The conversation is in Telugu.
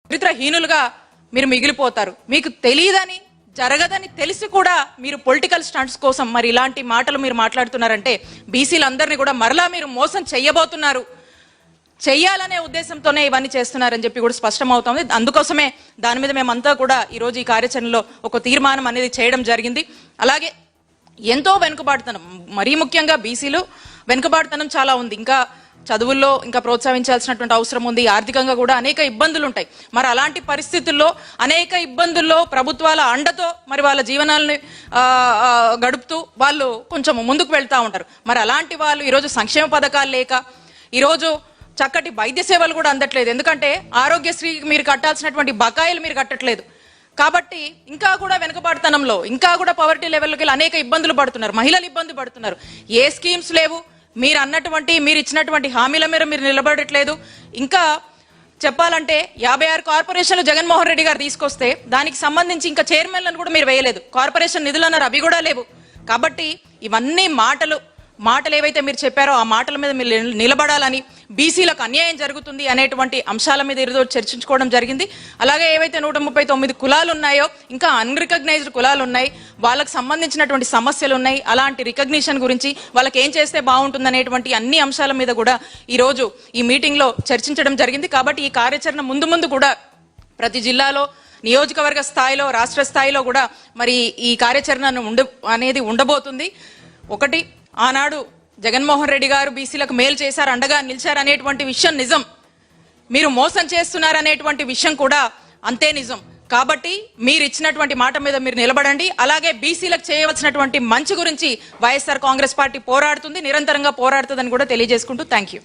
చరిత్రహీనులుగా మీరు మిగిలిపోతారు. మీకు తెలియదని జరగదని తెలిసి కూడా మీరు పొలిటికల్ స్టంట్స్ కోసం మరి ఇలాంటి మాటలు మీరు మాట్లాడుతున్నారంటే బీసీలందరినీ కూడా మరలా మీరు మోసం చెయ్యబోతున్నారు, చెయ్యాలనే ఉద్దేశంతోనే ఇవన్నీ చేస్తున్నారని చెప్పి కూడా స్పష్టమవుతుంది. అందుకోసమే దాని మీద మేమంతా కూడా ఈరోజు ఈ కార్యాచరణలో ఒక తీర్మానం అనేది చేయడం జరిగింది. అలాగే ఎంతో వెనుకబాటుతనం, మరీ ముఖ్యంగా బీసీలు వెనుకబాటుతనం చాలా ఉంది. ఇంకా చదువుల్లో ఇంకా ప్రోత్సహించాల్సినటువంటి అవసరం ఉంది. ఆర్థికంగా కూడా అనేక ఇబ్బందులు ఉంటాయి. మరి అలాంటి పరిస్థితుల్లో అనేక ఇబ్బందుల్లో ప్రభుత్వాల అండతో మరి వాళ్ళ జీవనాలని గడుపుతూ వాళ్ళు కొంచెం ముందుకు వెళ్తూ ఉంటారు. మరి అలాంటి వాళ్ళు ఈరోజు సంక్షేమ పథకాలు లేక ఈరోజు చక్కటి వైద్య సేవలు కూడా అందట్లేదు. ఎందుకంటే ఆరోగ్యశ్రీ మీరు కట్టాల్సినటువంటి బకాయిలు మీరు కట్టట్లేదు. కాబట్టి ఇంకా కూడా వెనుకబాటుతనంలో ఇంకా కూడా పవర్టీ లెవెల్లోకి అనేక ఇబ్బందులు పడుతున్నారు. మహిళలు ఇబ్బంది పడుతున్నారు. ఏ స్కీమ్స్ లేవు, మీరు అన్నటువంటి మీరు ఇచ్చినటువంటి హామీల మీద మీరు నిలబడట్లేదు. ఇంకా చెప్పాలంటే 56 కార్పొరేషన్లు జగన్మోహన్ రెడ్డి గారు తీసుకొస్తే దానికి సంబంధించి ఇంకా చైర్మన్లను కూడా మీరు వేయలేదు. కార్పొరేషన్ నిధులు అన్నారు, అవి కూడా లేవు. కాబట్టి ఇవన్నీ మాటలు ఏవైతే మీరు చెప్పారో ఆ మాటల మీద మీరు నిలబడాలని, బీసీలకు అన్యాయం జరుగుతుంది అనేటువంటి అంశాల మీద ఈరోజు చర్చించుకోవడం జరిగింది. అలాగే ఏవైతే 139 కులాలు ఉన్నాయో ఇంకా అన్రికగ్నైజ్డ్ కులాలు ఉన్నాయి, వాళ్ళకి సంబంధించినటువంటి సమస్యలు ఉన్నాయి, అలాంటి రికగ్నిషన్ గురించి వాళ్ళకి ఏం చేస్తే బాగుంటుంది అనేటువంటి అన్ని అంశాల మీద కూడా ఈరోజు ఈ మీటింగ్లో చర్చించడం జరిగింది. కాబట్టి ఈ కార్యాచరణ ముందు కూడా ప్రతి జిల్లాలో, నియోజకవర్గ స్థాయిలో, రాష్ట్ర స్థాయిలో కూడా మరి ఈ కార్యాచరణ అనేది ఉండబోతుంది. ఒకటి, ఆనాడు జగన్మోహన్ రెడ్డి గారు బీసీలకు మేలు చేశారు, అండగా నిలిచారు అనేటువంటి విషయం నిజం. మీరు మోసం చేస్తున్నారనేటువంటి విషయం కూడా అంతే నిజం. కాబట్టి మీరు ఇచ్చినటువంటి మాట మీద మీరు నిలబడండి. అలాగే బీసీలకు చేయవలసినటువంటి మంచి గురించి వైఎస్ఆర్ కాంగ్రెస్ పార్టీ పోరాడుతుంది, నిరంతరంగా పోరాడుతుందని కూడా తెలియజేసుకుంటూ థ్యాంక్ యూ.